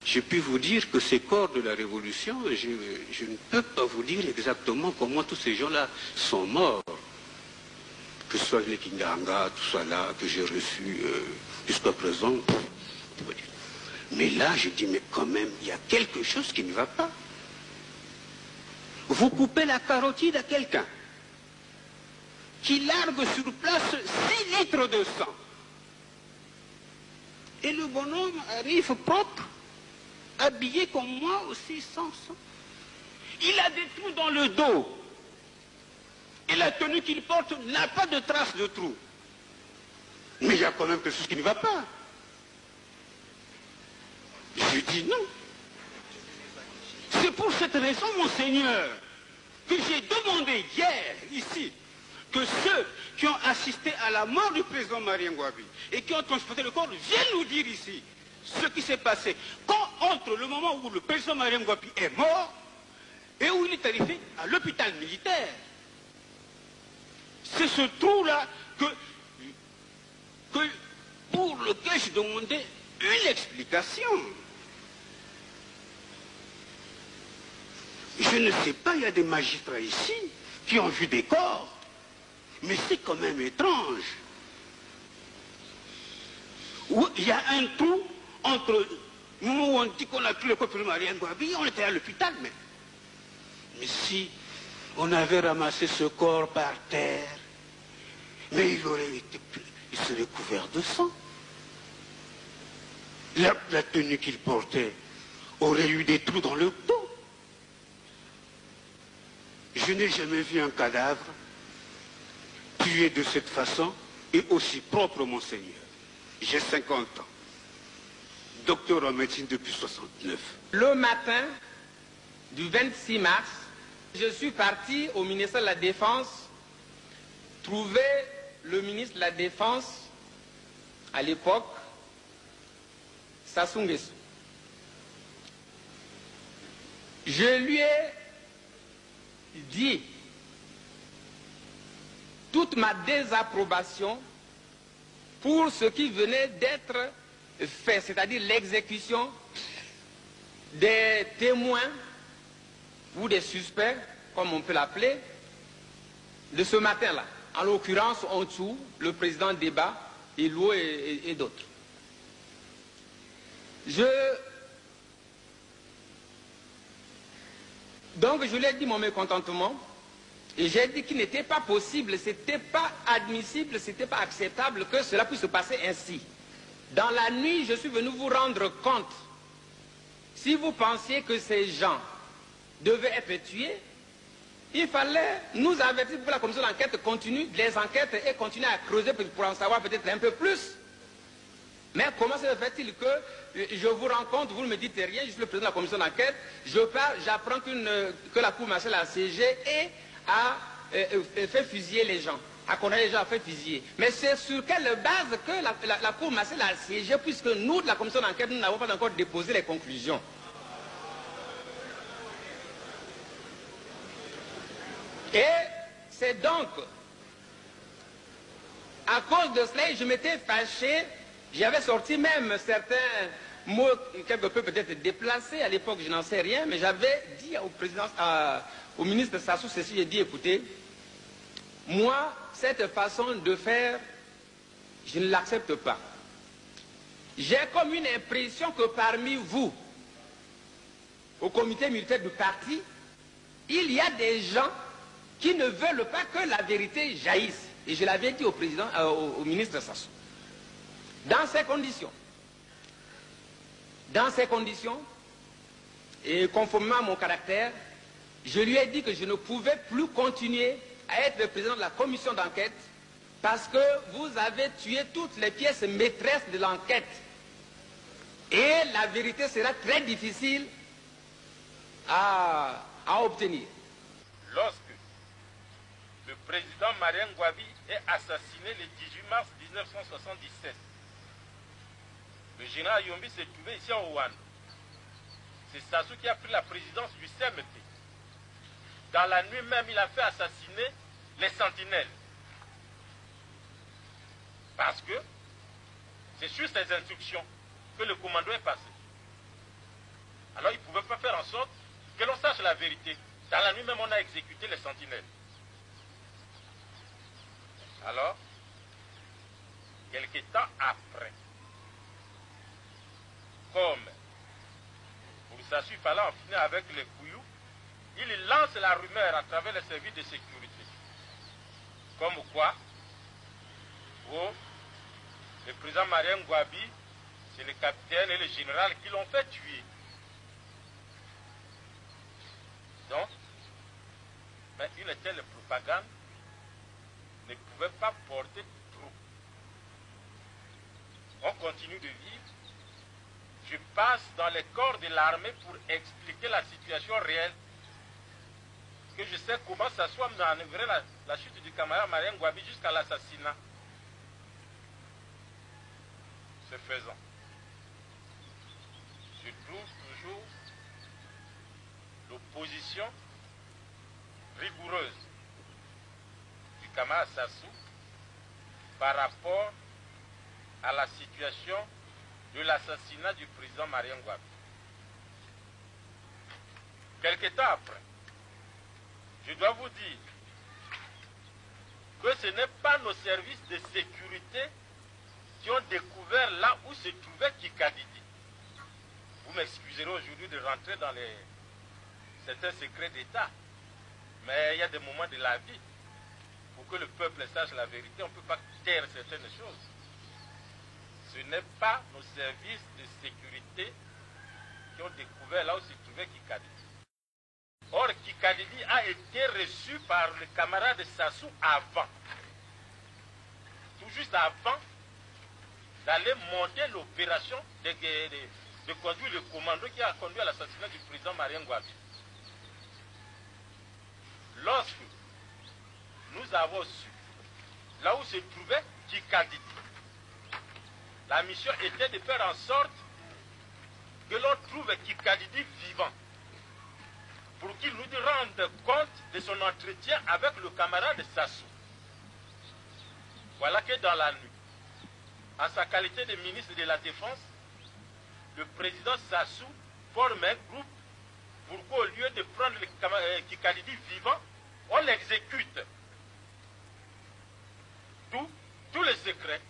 je peux vous dire que ces corps de la Révolution, je ne peux pas vous dire exactement comment tous ces gens-là sont morts. Que ce soit les Kinganga, tout ça là, que j'ai reçu jusqu'à présent. Mais là, je dis, mais quand même, il y a quelque chose qui ne va pas. Vous coupez la carotide à quelqu'un qui largue sur place 6 litres de sang. Et le bonhomme arrive propre, habillé comme moi aussi, sans sang. Il a des trous dans le dos. Et la tenue qu'il porte n'a pas de traces de trous. Mais il y a quand même quelque chose qui ne va pas. Je dis non. C'est pour cette raison, monseigneur, que j'ai demandé hier, ici, que ceux qui ont assisté à la mort du président Marien Ngouabi et qui ont transporté le corps viennent nous dire ici ce qui s'est passé. Quand entre le moment où le président Marien Ngouabi est mort et où il est arrivé à l'hôpital militaire, c'est ce trou-là pour lequel je demandais une explication. Je ne sais pas, il y a des magistrats ici qui ont vu des corps. Mais c'est quand même étrange. Il y a un trou entre le moment où on dit qu'on a pris le corps de Marien Ngouabi, on était à l'hôpital. Mais si on avait ramassé ce corps par terre, mais il serait couvert de sang. La tenue qu'il portait aurait eu des trous dans le dos. Je n'ai jamais vu un cadavre tué de cette façon et aussi propre, monseigneur. J'ai 50 ans. Docteur en médecine depuis 69. Le matin du 26 mars, je suis parti au ministère de la Défense trouver le ministre de la Défense à l'époque, Sassou Nguesso. Je lui ai dit toute ma désapprobation pour ce qui venait d'être fait, c'est-à-dire l'exécution des témoins ou des suspects, comme on peut l'appeler, de ce matin-là. En l'occurrence, Ontsou, le président Déba, Ilou et d'autres. Donc je lui ai dit mon mécontentement et j'ai dit qu'il n'était pas possible, c'était pas admissible, c'était pas acceptable que cela puisse se passer ainsi. Dans la nuit, je suis venu vous rendre compte. Si vous pensiez que ces gens devaient être tués, il fallait nous avertir pour que la commission d'enquête continue les enquêtes et continue à creuser pour en savoir peut-être un peu plus. Mais comment se fait-il que je vous rencontre, vous ne me dites rien, je suis le président de la commission d'enquête, je pars, j'apprends que la cour martiale a siégé et a fait fusiller les gens, a condamné les gens à faire fusiller. Mais c'est sur quelle base que la cour martiale a siégé, puisque nous, de la commission d'enquête, nous n'avons pas encore déposé les conclusions. Et c'est donc à cause de cela, je m'étais fâché. J'avais sorti même certains mots quelque peu peut-être déplacés, à l'époque je n'en sais rien, mais j'avais dit au ministre Sassou Nguesso, j'ai dit écoutez, moi cette façon de faire, je ne l'accepte pas. J'ai comme une impression que parmi vous, au comité militaire du parti, il y a des gens qui ne veulent pas que la vérité jaillisse. Et je l'avais dit au président, au ministre Sassou. Dans ces conditions, et conformément à mon caractère, je lui ai dit que je ne pouvais plus continuer à être le président de la commission d'enquête parce que vous avez tué toutes les pièces maîtresses de l'enquête. Et la vérité sera très difficile à obtenir. Lorsque le président Marien Ngouabi est assassiné le 18 mars 1977, le général Yombi s'est trouvé ici en Ouane. C'est Sassou qui a pris la présidence du CMP. Dans la nuit même, il a fait assassiner les sentinelles. Parce que c'est sur ces instructions que le commando est passé. sorte que l'on sache la vérité. Dans la nuit même, on a exécuté les sentinelles. Alors, quelque temps après, comme pour Sassou, il fallait en finir avec les couillous, il lance la rumeur à travers les services de sécurité. Comme quoi, le président Marien Ngouabi, c'est le capitaine et le général qui l'ont fait tuer. Donc, mais une telle propagande ne pouvait pas porter trop. On continue de vivre. Je passe dans les corps de l'armée pour expliquer la situation réelle. Que je sais comment ça soit manœuvré la chute du camarade Marien Ngouabi jusqu'à l'assassinat. Ce faisant, je trouve toujours l'opposition rigoureuse du camarade Sassou par rapport à la situation de l'assassinat du président Marien Ngouabi. Quelque temps après, je dois vous dire que ce n'est pas nos services de sécurité qui ont découvert là où se trouvait Kikadidi. Vous m'excuserez aujourd'hui de rentrer dans certains secrets d'État, mais il y a des moments de la vie, pour que le peuple sache la vérité, on ne peut pas taire certaines choses. Ce n'est pas nos services de sécurité qui ont découvert là où se trouvait Kikadidi. Or, Kikadidi a été reçu par le camarade Sassou avant, tout juste avant d'aller monter l'opération de conduire le commando qui a conduit à l'assassinat du président Marien Ngouabi. Lorsque nous avons su là où se trouvait Kikadidi, la mission était de faire en sorte que l'on trouve Kikadidi vivant, pour qu'il nous rende compte de son entretien avec le camarade Sassou. Voilà que dans la nuit, en sa qualité de ministre de la Défense, le président Sassou forme un groupe pour qu'au lieu de prendre le Kikadidi vivant, on l'exécute. Tous les secrets